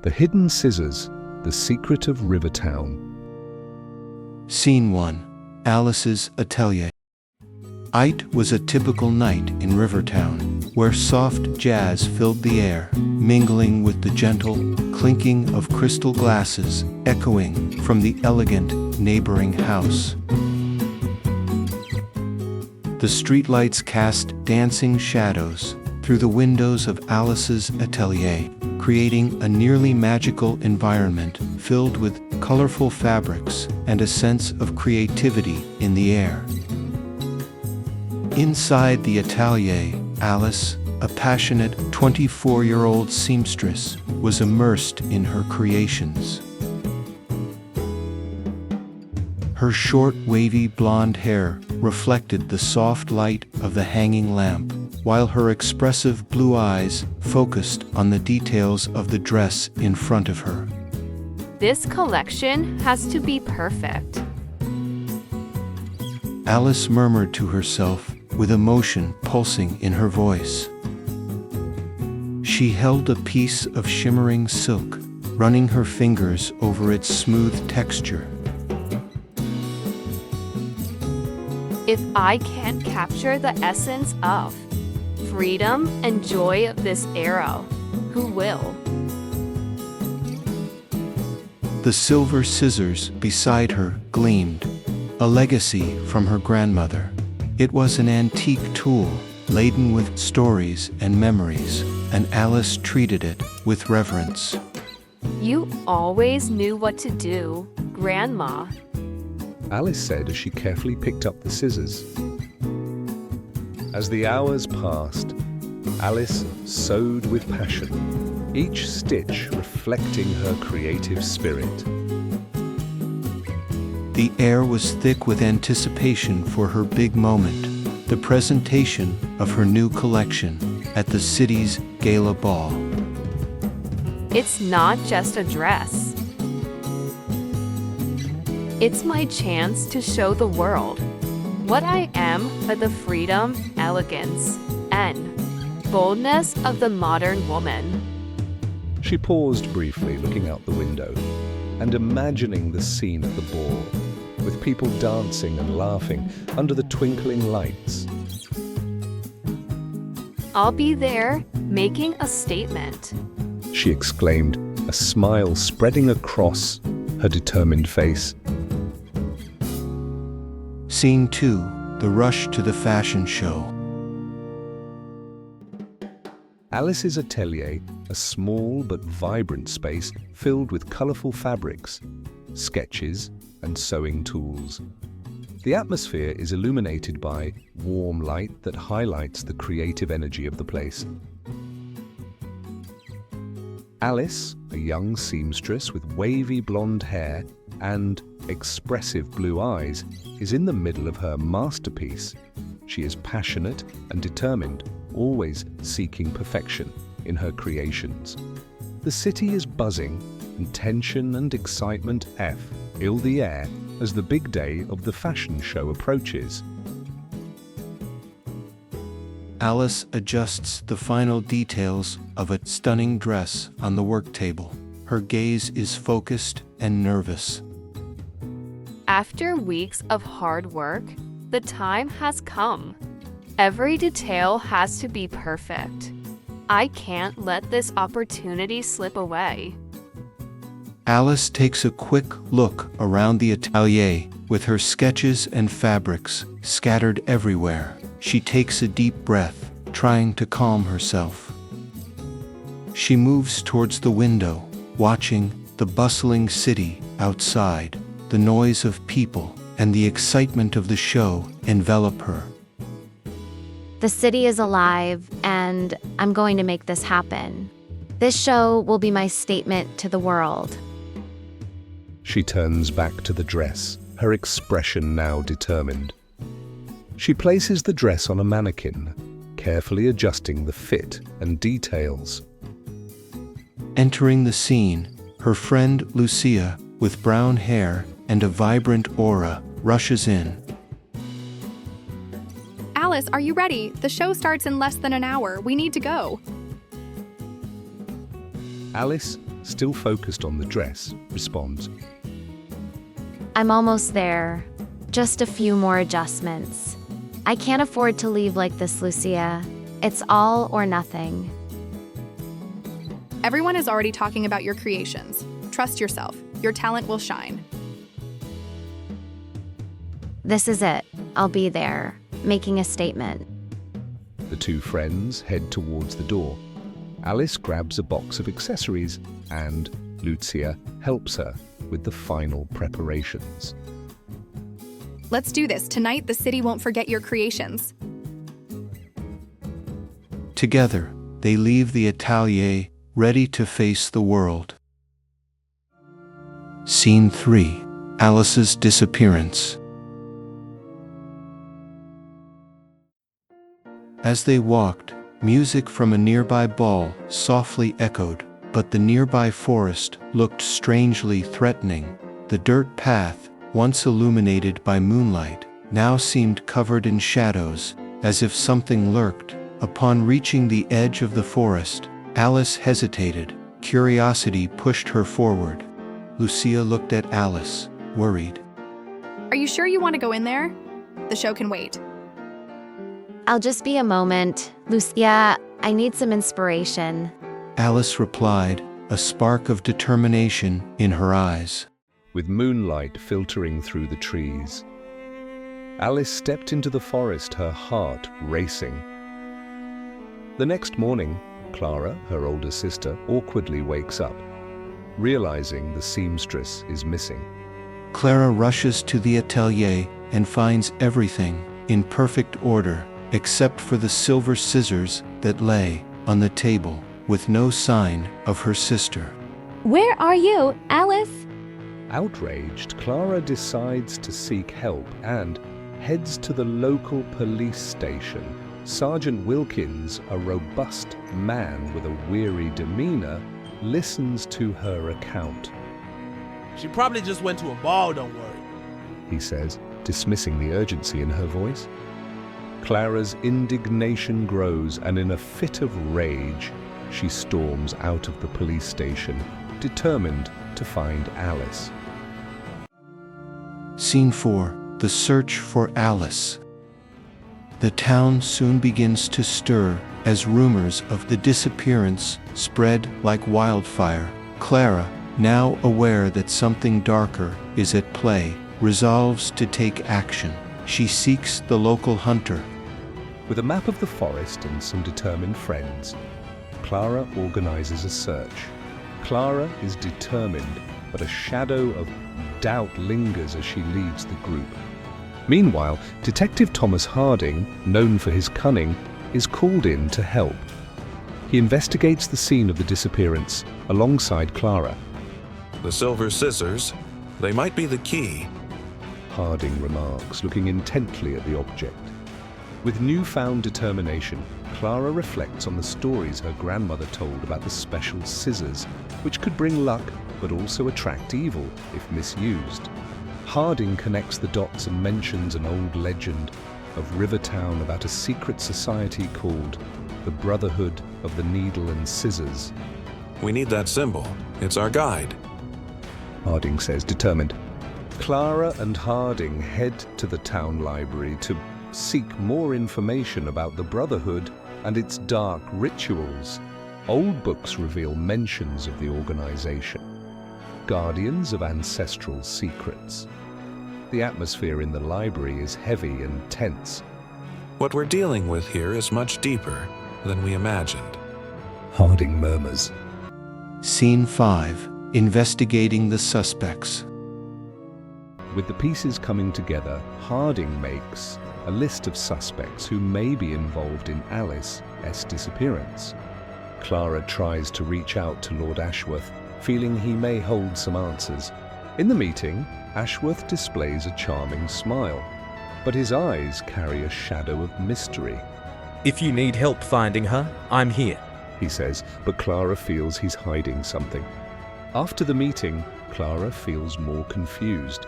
The Hidden Scissors, The Secret of Rivertown. Scene 1. Alice's Atelier. It was a typical night in Rivertown, where soft jazz filled the air, mingling with the gentle clinking of crystal glasses echoing from the elegant neighboring house. The streetlights cast dancing shadows through the windows of Alice's atelier, creating a nearly magical environment filled with colorful fabrics and a sense of creativity in the air. Inside the atelier, Alice, a passionate 24-year-old seamstress, was immersed in her creations. Her short, wavy blonde hair reflected the soft light of the hanging lamp, while her expressive blue eyes focused on the details of the dress in front of her. This collection has to be perfect. Alice murmured to herself, with emotion pulsing in her voice. She held a piece of shimmering silk, running her fingers over its smooth texture. If I can't capture the essence of freedom and joy of this era, who will? The silver scissors beside her gleamed, a legacy from her grandmother. It was an antique tool, laden with stories and memories, and Alice treated it with reverence. You always knew what to do, Grandma. Alice said as she carefully picked up the scissors. As the hours passed, Alice sewed with passion, each stitch reflecting her creative spirit. The air was thick with anticipation for her big moment, the presentation of her new collection at the city's gala ball. It's not just a dress. It's my chance to show the world what I am with the freedom, elegance, and boldness of the modern woman. She paused briefly, looking out the window and imagining the scene at the ball, with people dancing and laughing under the twinkling lights. I'll be there, making a statement, she exclaimed, a smile spreading across her determined face. Scene 2. The rush to the fashion show. Alice's atelier, a small but vibrant space filled with colorful fabrics, sketches, and sewing tools. The atmosphere is illuminated by warm light that highlights the creative energy of the place. Alice, a young seamstress with wavy blonde hair and expressive blue eyes, is in the middle of her masterpiece. She is passionate and determined, always seeking perfection in her creations. The city is buzzing, and tension and excitement fill the air as the big day of the fashion show approaches. Alice adjusts the final details of a stunning dress on the work table. Her gaze is focused and nervous. After weeks of hard work, the time has come. Every detail has to be perfect. I can't let this opportunity slip away. Alice takes a quick look around the atelier with her sketches and fabrics scattered everywhere. She takes a deep breath, trying to calm herself. She moves towards the window, watching the bustling city outside. The noise of people and the excitement of the show envelop her. The city is alive, and I'm going to make this happen. This show will be my statement to the world. She turns back to the dress, her expression now determined. She places the dress on a mannequin, carefully adjusting the fit and details. Entering the scene, her friend Lucia, with brown hair and a vibrant aura, rushes in. Alice, are you ready? The show starts in less than an hour. We need to go. Alice still focused on the dress, responds, I'm almost there. Just a few more adjustments. I can't afford to leave like this, Lucia. It's all or nothing. Everyone is already talking about your creations. Trust yourself. Your talent will shine. This is it. I'll be there, making a statement. The two friends head towards the door. Alice grabs a box of accessories and Lucia helps her with the final preparations. Let's do this. Tonight, the city won't forget your creations. Together, they leave the atelier, ready to face the world. Scene 3. Alice's disappearance. As they walked, music from a nearby ball softly echoed, but the nearby forest looked strangely threatening. The dirt path, once illuminated by moonlight, now seemed covered in shadows, as if something lurked. Upon reaching the edge of the forest, Alice hesitated. Curiosity pushed her forward. Lucia looked at Alice, worried. Are you sure you want to go in there? The show can wait. I'll just be a moment. Lucia, I need some inspiration. Alice replied, a spark of determination in her eyes. With moonlight filtering through the trees, Alice stepped into the forest, her heart racing. The next morning, Clara, her older sister, awkwardly wakes up, realizing the seamstress is missing. Clara rushes to the atelier and finds everything in perfect order, except for the silver scissors that lay on the table, with no sign of her sister. Where are you, Alice? Outraged, Clara decides to seek help and heads to the local police station. Sergeant Wilkins, a robust man with a weary demeanor, listens to her account. She probably just went to a ball, don't worry, he says, dismissing the urgency in her voice. Clara's indignation grows, and in a fit of rage, she storms out of the police station, determined to find Alice. Scene 4. The search for Alice. The town soon begins to stir as rumors of the disappearance spread like wildfire. Clara, now aware that something darker is at play, resolves to take action. She seeks the local hunter. With a map of the forest and some determined friends, Clara organizes a search. Clara is determined, but a shadow of doubt lingers as she leads the group. Meanwhile, Detective Thomas Harding, known for his cunning, is called in to help. He investigates the scene of the disappearance alongside Clara. The silver scissors, they might be the key. Harding remarks, looking intently at the object. With newfound determination, Clara reflects on the stories her grandmother told about the special scissors, which could bring luck but also attract evil if misused. Harding connects the dots and mentions an old legend of Rivertown about a secret society called the Brotherhood of the Needle and Scissors. We need that symbol. It's our guide. Harding says, determined. Clara and Harding head to the town library to seek more information about the Brotherhood and its dark rituals. Old books reveal mentions of the organization, guardians of ancestral secrets. The atmosphere in the library is heavy and tense. What we're dealing with here is much deeper than we imagined. Harding murmurs. Scene 5. Investigating the suspects. With the pieces coming together, Harding makes a list of suspects who may be involved in Alice's disappearance. Clara tries to reach out to Lord Ashworth, feeling he may hold some answers. In the meeting, Ashworth displays a charming smile, but his eyes carry a shadow of mystery. If you need help finding her, I'm here, he says, but Clara feels he's hiding something. After the meeting, Clara feels more confused.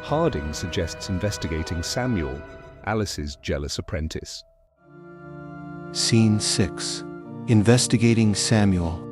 Harding suggests investigating Samuel, Alice's jealous apprentice. Scene 6. Investigating Samuel.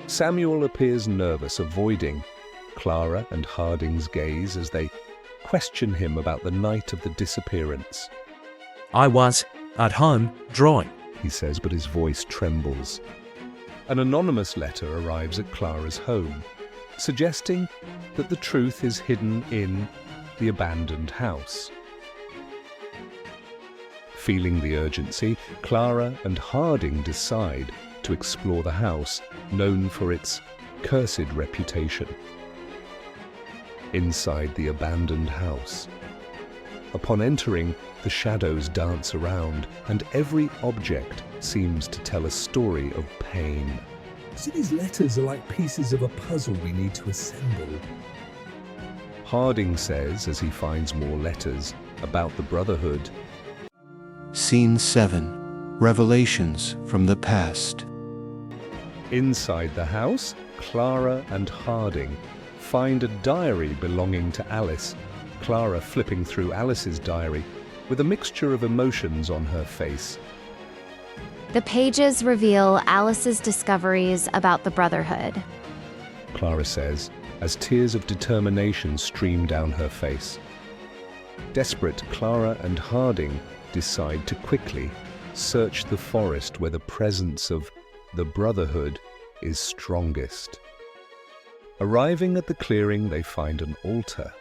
Samuel appears nervous, avoiding Clara and Harding's gaze as they question him about the night of the disappearance. I was at home drawing. He says, but his voice trembles. An anonymous letter arrives at Clara's home, suggesting that the truth is hidden in the abandoned house. Feeling the urgency, Clara and Harding decide to explore the house, known for its cursed reputation. Inside the abandoned house, upon entering, the shadows dance around, and every object seems to tell a story of pain. See, these letters are like pieces of a puzzle we need to assemble. Harding says as he finds more letters about the Brotherhood. Scene 7. Revelations from the past. Inside the house, Clara and Harding find a diary belonging to Alice. Clara flipping through Alice's diary with a mixture of emotions on her face. The pages reveal Alice's discoveries about the Brotherhood. Clara says, as tears of determination stream down her face. Desperate, Clara and Harding decide to quickly search the forest where the presence of the Brotherhood is strongest. Arriving at the clearing, they find an altar.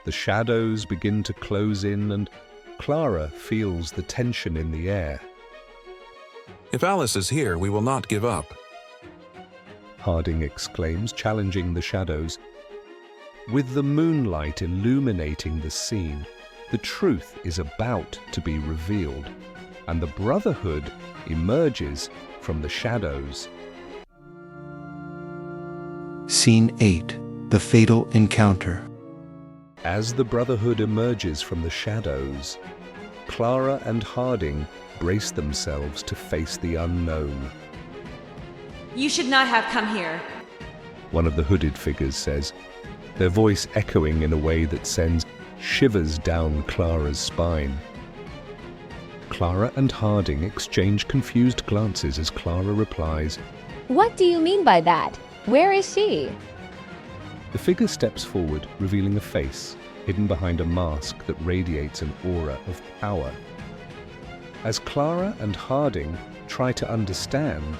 The shadows begin to close in, and Clara feels the tension in the air. If Alice is here, we will not give up. Harding exclaims, challenging the shadows. With the moonlight illuminating the scene, the truth is about to be revealed, and the Brotherhood emerges from the shadows. Scene 8. The fatal encounter. As the Brotherhood emerges from the shadows, Clara and Harding brace themselves to face the unknown. You should not have come here. One of the hooded figures says, their voice echoing in a way that sends shivers down Clara's spine. Clara and Harding exchange confused glances as Clara replies, What do you mean by that? Where is she? The figure steps forward, revealing a face hidden behind a mask that radiates an aura of power. As Clara and Harding try to understand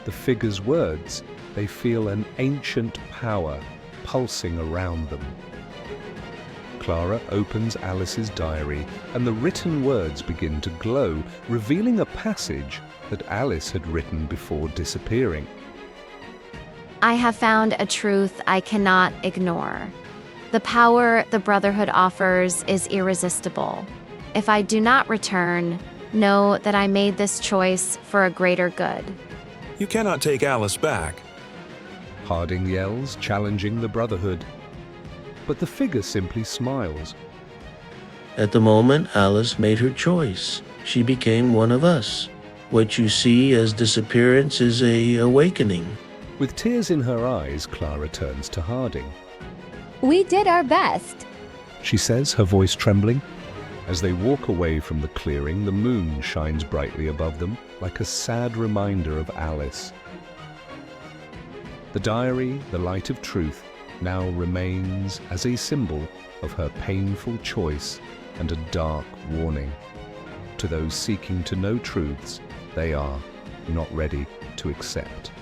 the figure's words, they feel an ancient power pulsing around them. Clara opens Alice's diary, and the written words begin to glow, revealing a passage that Alice had written before disappearing. I have found a truth I cannot ignore. The power the Brotherhood offers is irresistible. If I do not return, know that I made this choice for a greater good. You cannot take Alice back. Harding yells, challenging the Brotherhood. But the figure simply smiles. At the moment Alice made her choice, she became one of us. What you see as disappearance is an awakening. With tears in her eyes, Clara turns to Harding. We did our best. She says, her voice trembling. As they walk away from the clearing, the moon shines brightly above them, like a sad reminder of Alice. The diary, the light of truth, now remains as a symbol of her painful choice and a dark warning. To those seeking to know truths they are not ready to accept.